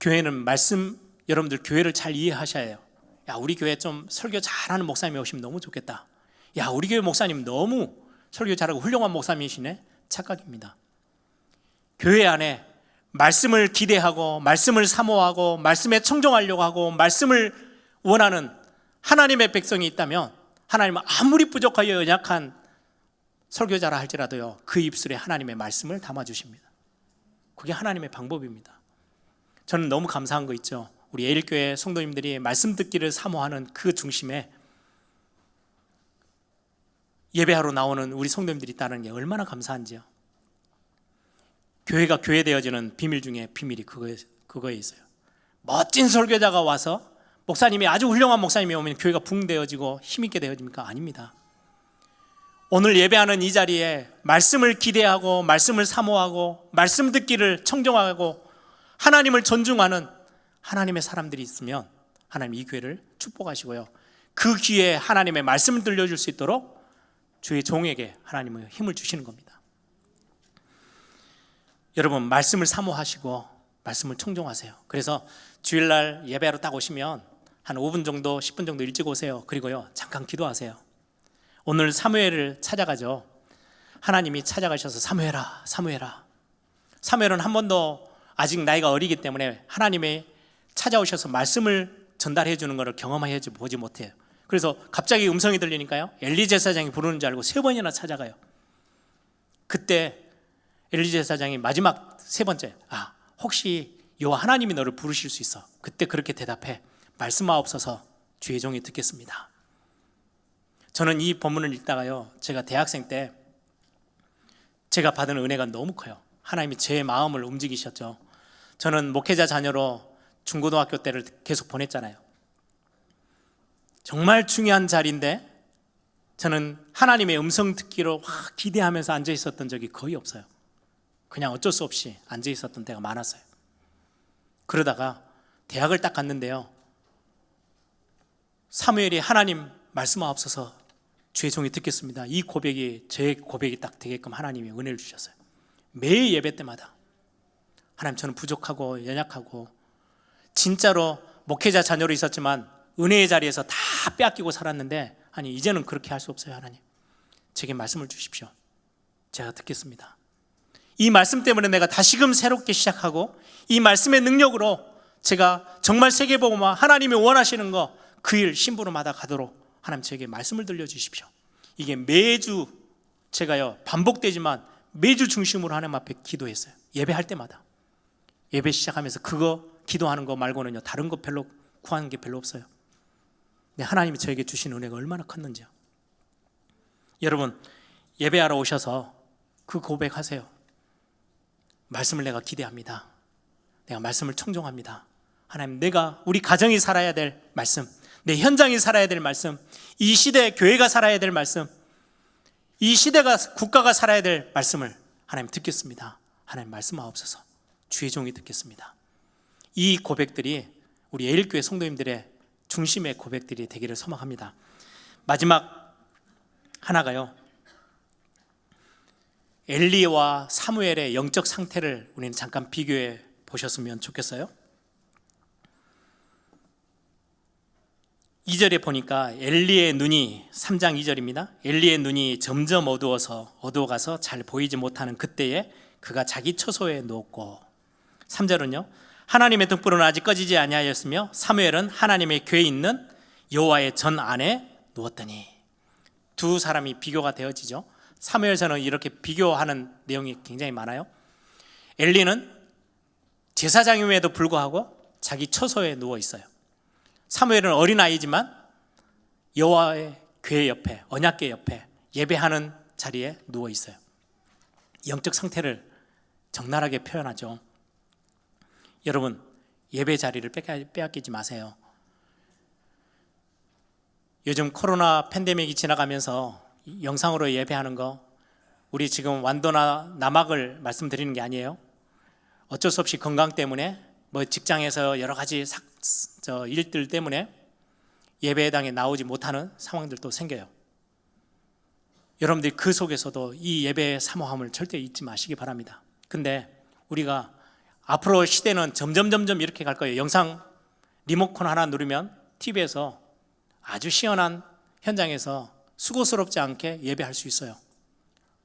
교회는 말씀, 여러분들 교회를 잘 이해하셔야 해요. 야, 우리 교회 좀 설교 잘하는 목사님이 오시면 너무 좋겠다. 야, 우리 교회 목사님 너무 설교 잘하고 훌륭한 목사님이시네. 착각입니다. 교회 안에 말씀을 기대하고 말씀을 사모하고 말씀에 청종하려고 하고 말씀을 원하는 하나님의 백성이 있다면 하나님은 아무리 부족하여 연약한 설교자라 할지라도요, 그 입술에 하나님의 말씀을 담아주십니다. 그게 하나님의 방법입니다. 저는 너무 감사한 거 있죠. 우리 에일교회 성도님들이 말씀 듣기를 사모하는 그 중심에 예배하러 나오는 우리 성도님들이 있다는 게 얼마나 감사한지요. 교회가 교회되어지는 비밀 중에 비밀이 그거에 있어요. 멋진 설교자가 와서 목사님이 아주 훌륭한 목사님이 오면 교회가 붕되어지고 힘있게 되어집니까? 아닙니다. 오늘 예배하는 이 자리에 말씀을 기대하고 말씀을 사모하고 말씀 듣기를 청종하고 하나님을 존중하는 하나님의 사람들이 있으면 하나님 이 교회를 축복하시고요, 그 귀에 하나님의 말씀을 들려줄 수 있도록 주의 종에게 하나님은 힘을 주시는 겁니다. 여러분, 말씀을 사모하시고 말씀을 청종하세요. 그래서 주일날 예배하러 딱 오시면 한 5분 정도 10분 정도 일찍 오세요. 그리고요, 잠깐 기도하세요. 오늘 사무엘을 찾아가죠. 하나님이 찾아가셔서 사무엘아, 사무엘아. 사무엘은 한 번도 아직 나이가 어리기 때문에 하나님이 찾아오셔서 말씀을 전달해 주는 것을 경험해 보지 못해요. 그래서 갑자기 음성이 들리니까요, 엘리 제사장이 부르는 줄 알고 3번이나 찾아가요. 그때 엘리 제사장이 마지막 3번째, 혹시 여호와 하나님이 너를 부르실 수 있어. 그때 그렇게 대답해. 말씀하옵소서, 주의 종이 듣겠습니다. 저는 이 본문을 읽다가요, 제가 대학생 때 제가 받은 은혜가 너무 커요. 하나님이 제 마음을 움직이셨죠. 저는 목회자 자녀로 중고등학교 때를 계속 보냈잖아요. 정말 중요한 자리인데 저는 하나님의 음성 듣기로 기대하면서 앉아 있었던 적이 거의 없어요. 그냥 어쩔 수 없이 앉아 있었던 때가 많았어요. 그러다가 대학을 딱 갔는데요, 사무엘이 하나님 말씀하옵소서, 주의 종이 듣겠습니다. 이 고백이 제 고백이 딱 되게끔 하나님이 은혜를 주셨어요. 매일 예배 때마다 하나님, 저는 부족하고 연약하고 진짜로 목회자 자녀로 있었지만 은혜의 자리에서 다 빼앗기고 살았는데, 아니 이제는 그렇게 할 수 없어요. 하나님, 제게 말씀을 주십시오. 제가 듣겠습니다. 이 말씀 때문에 내가 다시금 새롭게 시작하고 이 말씀의 능력으로 제가 정말 세계복음화 하나님이 원하시는 거 그 일 심부름하다 가도록 하나님 저에게 말씀을 들려주십시오. 이게 매주 제가요 반복되지만 매주 중심으로 하나님 앞에 기도했어요. 예배할 때마다. 예배 시작하면서 그거 기도하는 거 말고는요 다른 거 별로 구하는 게 별로 없어요. 근데 하나님이 저에게 주신 은혜가 얼마나 컸는지요. 여러분 예배하러 오셔서 그 고백하세요. 말씀을 내가 기대합니다. 내가 말씀을 청종합니다. 하나님, 내가 우리 가정이 살아야 될 말씀, 내 현장이 살아야 될 말씀, 이 시대 교회가 살아야 될 말씀, 이 시대가 국가가 살아야 될 말씀을 하나님 듣겠습니다. 하나님 말씀하옵소서. 주의 종이 듣겠습니다. 이 고백들이 우리 에일교회 성도님들의 중심의 고백들이 되기를 소망합니다. 마지막 하나가요, 엘리와 사무엘의 영적 상태를 우리는 잠깐 비교해 보셨으면 좋겠어요. 2절에 보니까 엘리의 눈이 3장 2절입니다. 엘리의 눈이 점점 어두워가서 잘 보이지 못하는 그때에 그가 자기 처소에 누웠고, 3절은요, 하나님의 등불은 아직 꺼지지 아니하였으며 사무엘은 하나님의 궤에 있는 여호와의 전 안에 누웠더니. 두 사람이 비교가 되어지죠. 사무엘서는 이렇게 비교하는 내용이 굉장히 많아요. 엘리는 제사장임에도 불구하고 자기 처소에 누워 있어요. 사무엘은 어린아이지만 여호와의 궤 옆에, 언약궤 옆에 예배하는 자리에 누워 있어요. 영적 상태를 적나라하게 표현하죠. 여러분, 예배 자리를 빼앗기지 마세요. 요즘 코로나 팬데믹이 지나가면서 영상으로 예배하는 거, 우리 지금 완도나 남학을 말씀드리는 게 아니에요. 어쩔 수 없이 건강 때문에 뭐 직장에서 여러 가지 일들 때문에 예배당에 나오지 못하는 상황들도 생겨요. 여러분들이 그 속에서도 이 예배의 사모함을 절대 잊지 마시기 바랍니다. 근데 우리가 앞으로 시대는 점점 이렇게 갈 거예요. 영상 리모컨 하나 누르면 TV에서 아주 시원한 현장에서 수고스럽지 않게 예배할 수 있어요.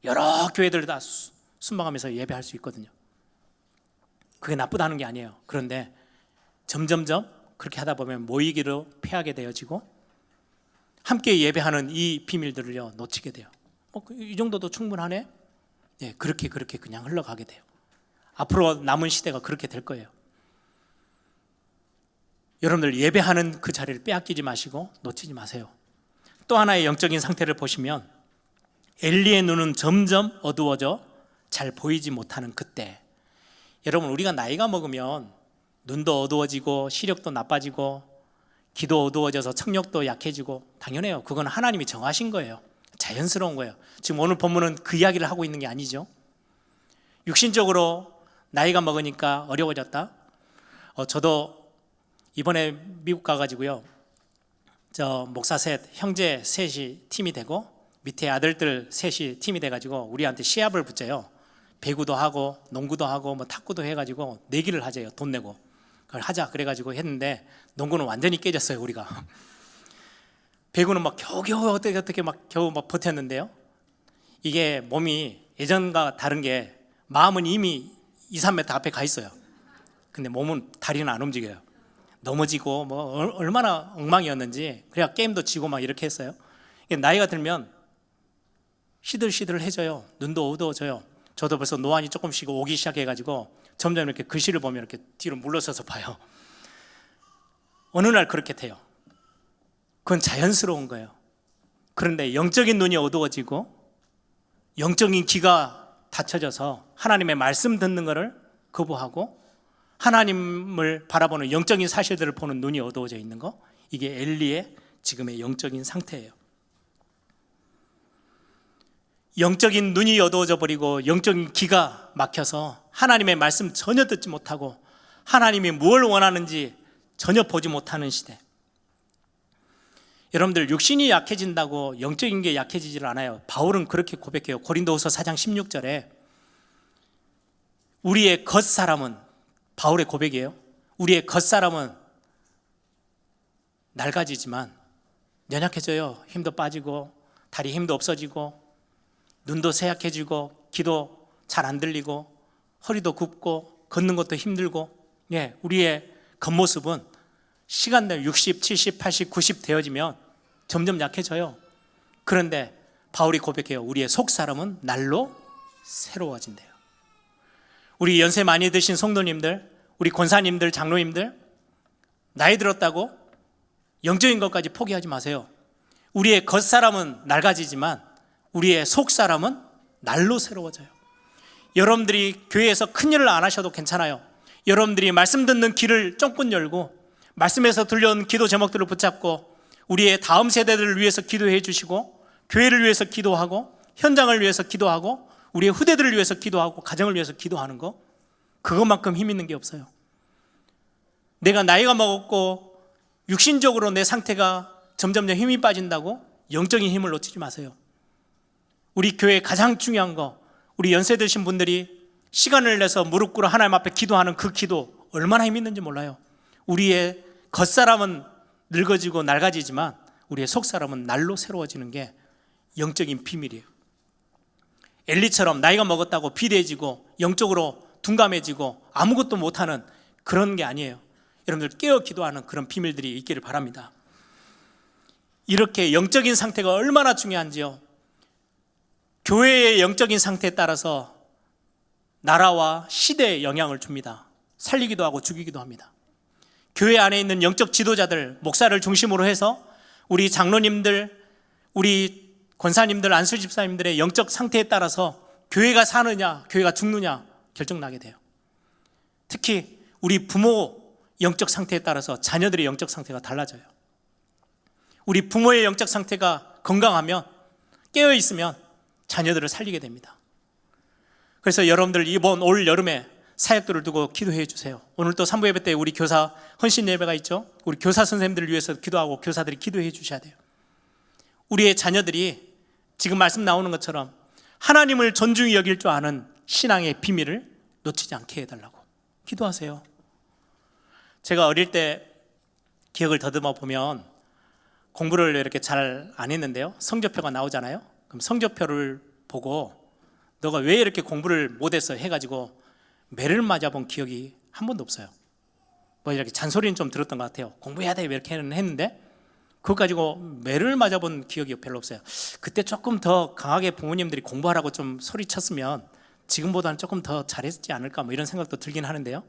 여러 교회들 다 순방하면서 예배할 수 있거든요. 그게 나쁘다는 게 아니에요. 그런데 점점 그렇게 하다 보면 모이기로 패하게 되어지고 함께 예배하는 이 비밀들을요 놓치게 돼요. 이 정도도 충분하네? 네, 그렇게 그냥 흘러가게 돼요. 앞으로 남은 시대가 그렇게 될 거예요. 여러분들 예배하는 그 자리를 빼앗기지 마시고 놓치지 마세요. 또 하나의 영적인 상태를 보시면 엘리의 눈은 점점 어두워져 잘 보이지 못하는 그때. 여러분, 우리가 나이가 먹으면 눈도 어두워지고 시력도 나빠지고 기도 어두워져서 청력도 약해지고 당연해요. 그건 하나님이 정하신 거예요. 자연스러운 거예요. 지금 오늘 본문은 그 이야기를 하고 있는 게 아니죠. 육신적으로 나이가 먹으니까 어려워졌다. 저도 이번에 미국 가가지고요, 저 목사 셋, 형제 셋이 팀이 되고 밑에 아들들 셋이 팀이 돼가지고 우리한테 시합을 붙여요. 배구도 하고 농구도 하고 뭐 탁구도 해가지고 내기를 하재요. 돈 내고 그걸 하자 그래가지고 했는데 농구는 완전히 깨졌어요. 우리가 배구는 막 겨우겨우 어떻게 막 겨우 막 버텼는데요, 이게 몸이 예전과 다른 게 마음은 이미 2, 3m 앞에 가 있어요. 근데 몸은 다리는 안 움직여요. 넘어지고 뭐 얼마나 엉망이었는지. 그래야 게임도 지고 막 이렇게 했어요. 나이가 들면 시들시들해져요. 눈도 어두워져요. 저도 벌써 노안이 조금씩 오기 시작해가지고 점점 이렇게 글씨를 보면 이렇게 뒤로 물러서서 봐요. 어느 날 그렇게 돼요. 그건 자연스러운 거예요. 그런데 영적인 눈이 어두워지고 영적인 귀가 닫혀져서 하나님의 말씀 듣는 것을 거부하고 하나님을 바라보는 영적인 사실들을 보는 눈이 어두워져 있는 거, 이게 엘리의 지금의 영적인 상태예요. 영적인 눈이 어두워져 버리고 영적인 귀가 막혀서 하나님의 말씀 전혀 듣지 못하고 하나님이 뭘 원하는지 전혀 보지 못하는 시대. 여러분들, 육신이 약해진다고 영적인 게 약해지질 않아요. 바울은 그렇게 고백해요. 고린도후서 4장 16절에 우리의 겉사람은, 바울의 고백이에요. 우리의 겉사람은 낡아지지만 연약해져요. 힘도 빠지고 다리 힘도 없어지고 눈도 쇠약해지고 귀도 잘 안 들리고 허리도 굽고 걷는 것도 힘들고, 우리의 겉모습은 시간 내 60, 70, 80, 90 되어지면 점점 약해져요. 그런데 바울이 고백해요. 우리의 속 사람은 날로 새로워진대요. 우리 연세 많이 드신 성도님들, 우리 권사님들, 장로님들, 나이 들었다고 영적인 것까지 포기하지 마세요. 우리의 겉사람은 낡아지지만 우리의 속사람은 날로 새로워져요. 여러분들이 교회에서 큰일을 안 하셔도 괜찮아요. 여러분들이 말씀 듣는 귀를 쫑긋 열고 말씀에서 들려온 기도 제목들을 붙잡고 우리의 다음 세대들을 위해서 기도해 주시고, 교회를 위해서 기도하고, 현장을 위해서 기도하고, 우리의 후대들을 위해서 기도하고, 가정을 위해서 기도하는 거, 그것만큼 힘 있는 게 없어요. 내가 나이가 먹었고 육신적으로 내 상태가 점점 힘이 빠진다고 영적인 힘을 놓치지 마세요. 우리 교회에 가장 중요한 거, 우리 연세 드신 분들이 시간을 내서 무릎 꿇어 하나님 앞에 기도하는 그 기도 얼마나 힘 있는지 몰라요. 우리의 겉사람은 늙어지고 낡아지지만 우리의 속사람은 날로 새로워지는 게 영적인 비밀이에요. 엘리처럼 나이가 먹었다고 비대해지고 영적으로 둔감해지고 아무것도 못하는 그런 게 아니에요. 여러분들 깨어 기도하는 그런 비밀들이 있기를 바랍니다. 이렇게 영적인 상태가 얼마나 중요한지요. 교회의 영적인 상태에 따라서 나라와 시대에 영향을 줍니다. 살리기도 하고 죽이기도 합니다. 교회 안에 있는 영적 지도자들, 목사를 중심으로 해서 우리 장로님들, 우리 권사님들, 안수 집사님들의 영적 상태에 따라서 교회가 사느냐, 교회가 죽느냐 결정나게 돼요. 특히 우리 부모 영적 상태에 따라서 자녀들의 영적 상태가 달라져요. 우리 부모의 영적 상태가 건강하면, 깨어 있으면 자녀들을 살리게 됩니다. 그래서 여러분들 이번 올 여름에 사역들을 두고 기도해 주세요. 오늘 또 3부 예배 때 우리 교사 헌신 예배가 있죠. 우리 교사 선생님들을 위해서 기도하고 교사들이 기도해 주셔야 돼요. 우리의 자녀들이 지금 말씀 나오는 것처럼 하나님을 존중히 여길 줄 아는 신앙의 비밀을 놓치지 않게 해달라고 기도하세요. 제가 어릴 때 기억을 더듬어 보면 공부를 이렇게 잘 안 했는데요, 성적표가 나오잖아요. 그럼 성적표를 보고 너가 왜 이렇게 공부를 못했어 해가지고 매를 맞아본 기억이 한 번도 없어요. 뭐 이렇게 잔소리는 좀 들었던 것 같아요. 공부해야 돼 이렇게 했는데 그거 가지고 매를 맞아본 기억이 별로 없어요. 그때 조금 더 강하게 부모님들이 공부하라고 좀 소리쳤으면 지금보다는 조금 더 잘했지 않을까 뭐 이런 생각도 들긴 하는데요.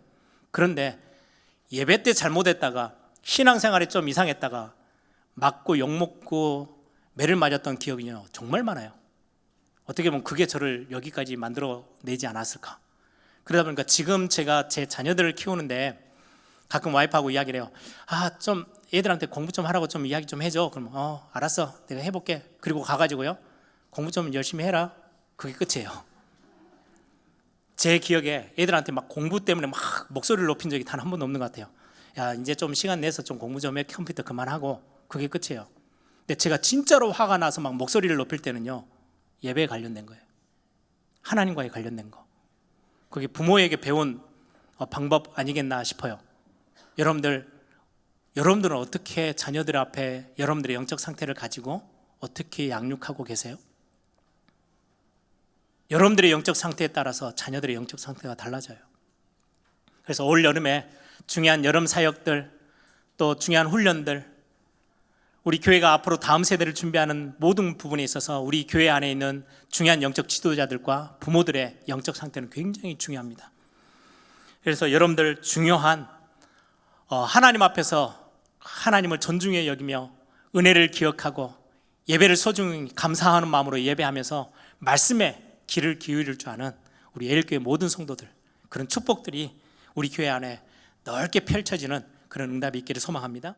그런데 예배 때 잘못했다가 신앙생활이 좀 이상했다가 맞고 욕먹고 매를 맞았던 기억이요 정말 많아요. 어떻게 보면 그게 저를 여기까지 만들어내지 않았을까. 그러다 보니까 지금 제가 제 자녀들을 키우는데 가끔 와이프하고 이야기를 해요. 좀 애들한테 공부 좀 하라고 좀 이야기 좀 해줘. 그러면 알았어 내가 해볼게. 그리고 가가지고요 공부 좀 열심히 해라. 그게 끝이에요. 제 기억에 애들한테 막 공부 때문에 막 목소리를 높인 적이 단 한 번도 없는 것 같아요. 야 이제 좀 시간 내서 좀 공부 좀 해, 컴퓨터 그만하고. 그게 끝이에요. 근데 제가 진짜로 화가 나서 막 목소리를 높일 때는요 예배에 관련된 거예요. 하나님과에 관련된 거. 그게 부모에게 배운 방법 아니겠나 싶어요. 여러분들은 어떻게 자녀들 앞에 여러분들의 영적 상태를 가지고 어떻게 양육하고 계세요? 여러분들의 영적 상태에 따라서 자녀들의 영적 상태가 달라져요. 그래서 올 여름에 중요한 여름 사역들, 또 중요한 훈련들, 우리 교회가 앞으로 다음 세대를 준비하는 모든 부분에 있어서 우리 교회 안에 있는 중요한 영적 지도자들과 부모들의 영적 상태는 굉장히 중요합니다. 그래서 여러분들 중요한 하나님 앞에서 하나님을 존중해 여기며 은혜를 기억하고 예배를 소중히 감사하는 마음으로 예배하면서 말씀에 귀를 기울일 줄 아는 우리 애일교회 모든 성도들, 그런 축복들이 우리 교회 안에 넓게 펼쳐지는 그런 응답이 있기를 소망합니다.